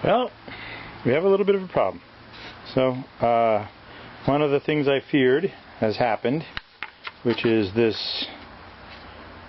Well, we have a little bit of a problem. So, one of the things I feared has happened, which is this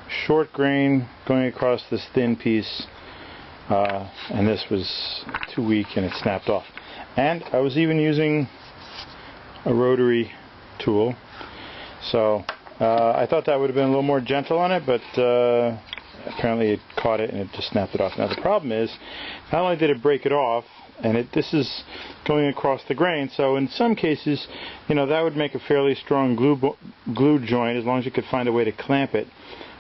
short grain going across this thin piece, and this was too weak and it snapped off. And I was even using a rotary tool, so I thought that would have been a little more gentle on it, but apparently it caught it and it just snapped it off. Now the problem is, not only did it break it off, and this is going across the grain, so in some cases, that would make a fairly strong glue joint as long as you could find a way to clamp it.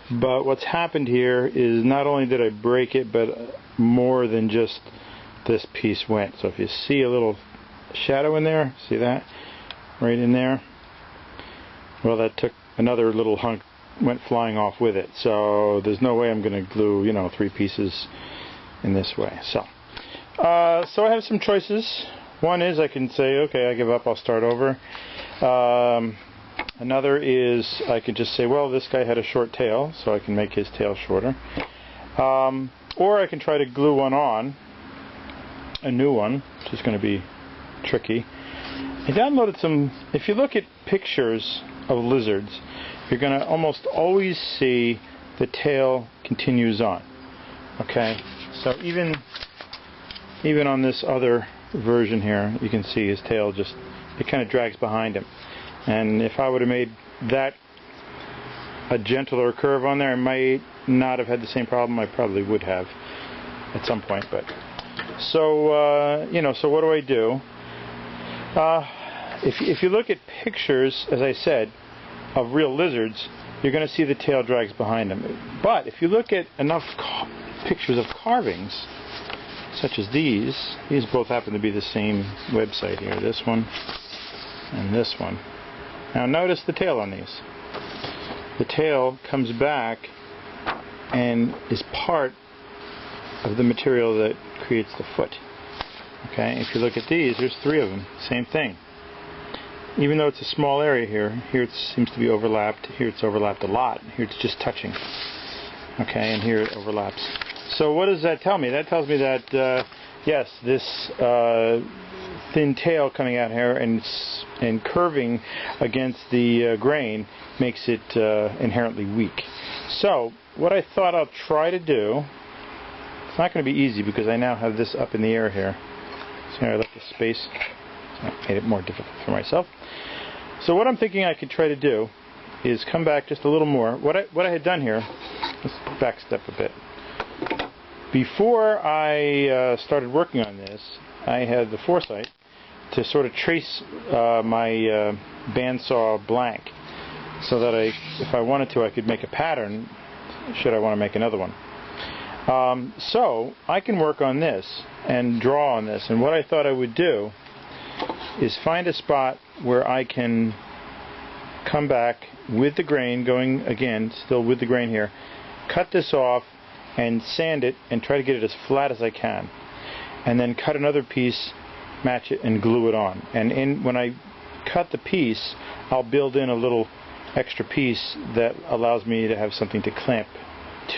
But what's happened here is not only did I break it, but more than just this piece went. So if you see a little shadow in there, see that? Right in there? Well, that took another little hunk, went flying off with it. So there's no way I'm going to glue, 3 pieces in this way. So I have some choices. One is I can say, okay, I give up, I'll start over. Another is I could just say, well, this guy had a short tail, so I can make his tail shorter. Or I can try to glue one on, a new one, which is going to be tricky. I downloaded some. If you look at pictures of lizards, you're going to almost always see the tail continues on. Okay, so even on this other version here, you can see his tail it kind of drags behind him. And if I would have made that a gentler curve on there, I might not have had the same problem. I probably would have at some point. But so so what do? If you look at pictures, as I said, of real lizards, you're going to see the tail drags behind them. But if you look at enough pictures of carvings, such as these both happen to be the same website here. This one and this one. Now notice the tail on these. The tail comes back and is part of the material that creates the foot. Okay, if you look at these, there's 3 of them, same thing. Even though it's a small area here it seems to be overlapped, here it's overlapped a lot, here it's just touching. Okay, and here it overlaps. So what does that tell me? That tells me that, yes, this thin tail coming out here and curving against the grain makes it inherently weak. So what I thought I'll try to do, it's not going to be easy because I now have this up in the air here. So here I left the space, so I made it more difficult for myself. So what I'm thinking I could try to do is come back just a little more. What I had done here, let's back step a bit. Before I started working on this, I had the foresight to sort of trace my bandsaw blank so that if I wanted to, I could make a pattern should I want to make another one. So I can work on this and draw on this, and what I thought I would do is find a spot where I can come back with the grain going again, still with the grain here, cut this off and sand it and try to get it as flat as I can, and then cut another piece, match it, and glue it on. And when I cut the piece, I'll build in a little extra piece that allows me to have something to clamp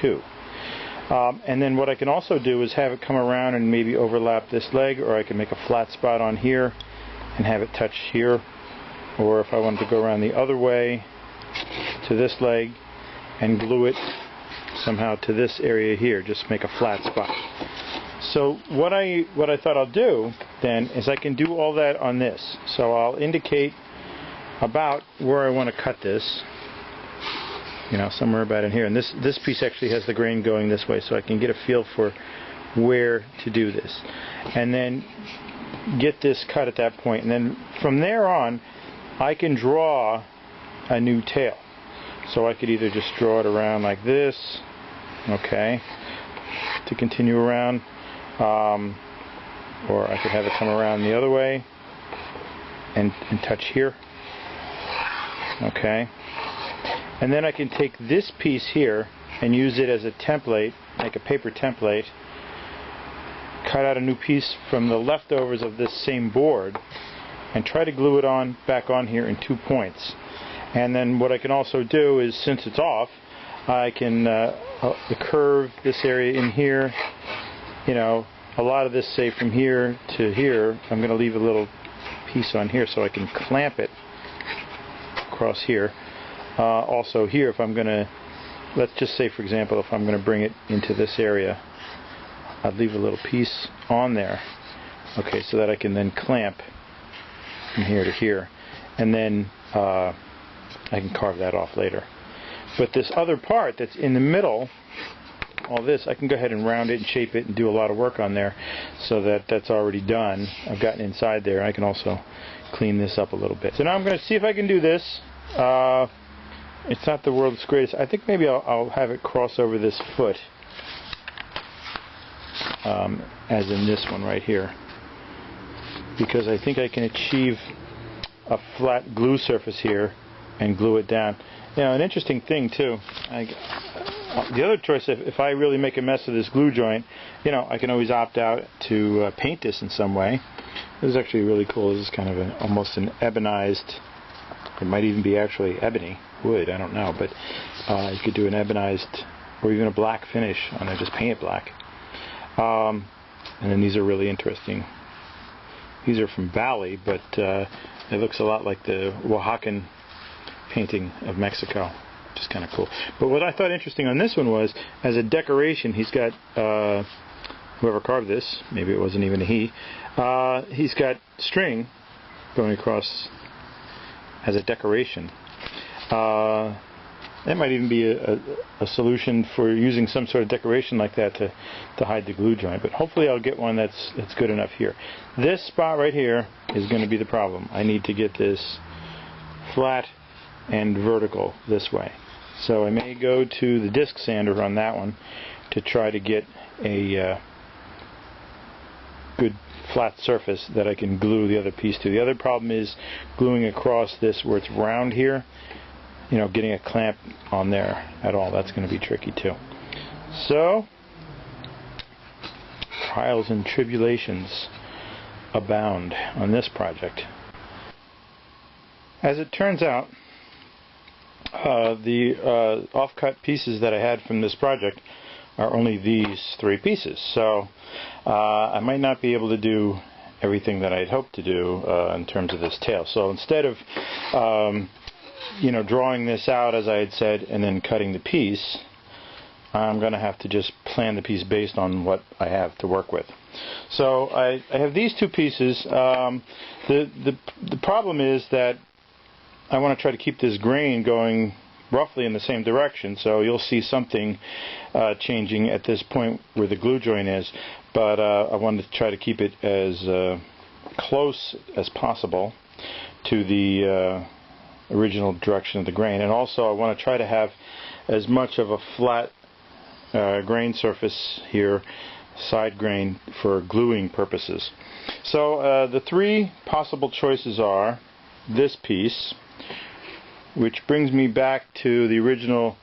to. And then what I can also do is have it come around and maybe overlap this leg, or I can make a flat spot on here and have it touch here, or if I wanted to go around the other way to this leg and glue it somehow to this area here, just make a flat spot. So what I thought I'll do then is I can do all that on this. So I'll indicate about where I want to cut this, somewhere about in here. And this piece actually has the grain going this way, so I can get a feel for where to do this. And then get this cut at that point. And then from there on, I can draw a new tail. So I could either just draw it around like this, okay, to continue around, or I could have it come around the other way and touch here, okay. And then I can take this piece here and use it as a template, make a paper template, cut out a new piece from the leftovers of this same board, and try to glue it back on here in 2 points. And then what I can also do is, since it's off, I can curve this area in here, a lot of this, say from here to here, I'm going to leave a little piece on here so I can clamp it across here. Also here, if I'm going to, let's just say for example, if I'm going to bring it into this area, I'd leave a little piece on there, okay, so that I can then clamp from here to here, and then I can carve that off later. But this other part that's in the middle, all this, I can go ahead and round it and shape it and do a lot of work on there, so that that's already done. I've gotten inside there. I can also clean this up a little bit. So now I'm going to see if I can do this. It's not the world's greatest. I think maybe I'll have it cross over this foot, as in this one right here, because I think I can achieve a flat glue surface here and glue it down. You know, an interesting thing too, the other choice, if I really make a mess of this glue joint, you know, I can always opt out to paint this in some way. This is actually really cool. This is kind of almost an ebonized, it might even be actually ebony wood, I don't know, but you could do an ebonized or even a black finish on it, just paint it black. And then these are really interesting. These are from Bali, but it looks a lot like the Oaxacan painting of Mexico, which is kind of cool. But what I thought interesting on this one was, as a decoration, he's got, whoever carved this, maybe it wasn't even a he, he's got string going across as a decoration. That might even be a solution for using some sort of decoration like that to hide the glue joint. But hopefully I'll get one that's good enough here. This spot right here is going to be the problem. I need to get this flat and vertical this way. So I may go to the disc sander on that one to try to get a good flat surface that I can glue the other piece to. The other problem is gluing across this where it's round here. You know, getting a clamp on there at all, that's going to be tricky too. So, trials and tribulations abound on this project. As it turns out, the offcut pieces that I had from this project are only these 3 pieces. So, I might not be able to do everything that I'd hoped to do in terms of this tail. So instead of you know, drawing this out as I had said and then cutting the piece, I'm going to have to just plan the piece based on what I have to work with. So I have these 2 pieces. The problem is that I want to try to keep this grain going roughly in the same direction, so you'll see something changing at this point where the glue joint is, but I wanted to try to keep it as close as possible to the original direction of the grain, and also I want to try to have as much of a flat grain surface here, side grain, for gluing purposes. So the 3 possible choices are this piece, which brings me back to the original,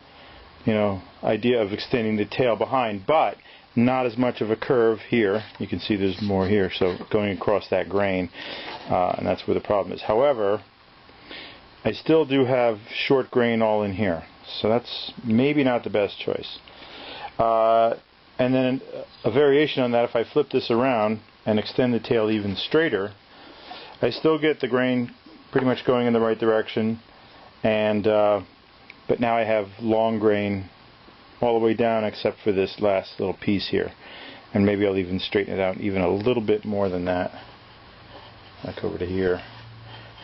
you know, idea of extending the tail behind, but not as much of a curve here. You can see there's more here, so going across that grain, and that's where the problem is. However, I still do have short grain all in here, so that's maybe not the best choice. And then a variation on that, if I flip this around and extend the tail even straighter, I still get the grain pretty much going in the right direction, and but now I have long grain all the way down except for this last little piece here, and maybe I'll even straighten it out even a little bit more than that, like over to here,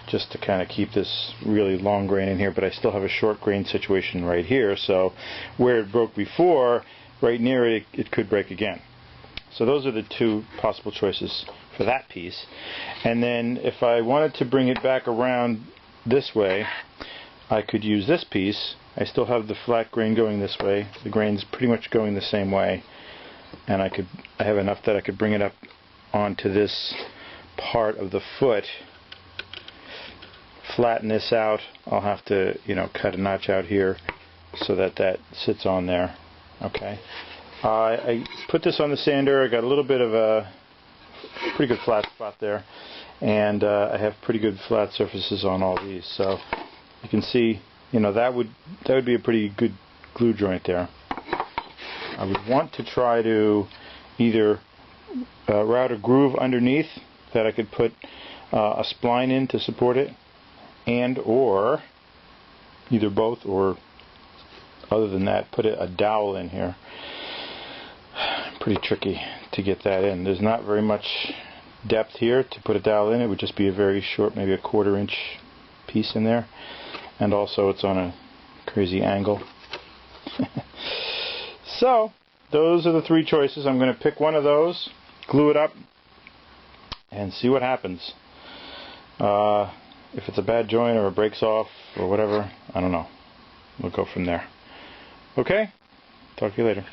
just to kind of keep this really long grain in here, but I still have a short grain situation right here, so where it broke before, right near it, it could break again. So those are the 2 possible choices for that piece. And then if I wanted to bring it back around this way, I could use this piece. I still have the flat grain going this way. The grain's pretty much going the same way, and I have enough that I could bring it up onto this part of the foot, flatten this out. I'll have to, you know, cut a notch out here so that that sits on there. Okay. I put this on the sander. I got a little bit of a pretty good flat spot there, and I have pretty good flat surfaces on all these. So you can see, you know, that would be a pretty good glue joint there. I would want to try to either router groove underneath that I could put a spline in to support it, and or either both, or other than that, put a dowel in here. Pretty tricky to get that in. There's not very much depth here to put a dowel in. It would just be a very short, maybe a 1/4 inch piece in there, and also it's on a crazy angle. So those are the 3 choices. I'm going to pick one of those, glue it up, and see what happens. If it's a bad joint or it breaks off or whatever, I don't know. We'll go from there. Okay? Talk to you later.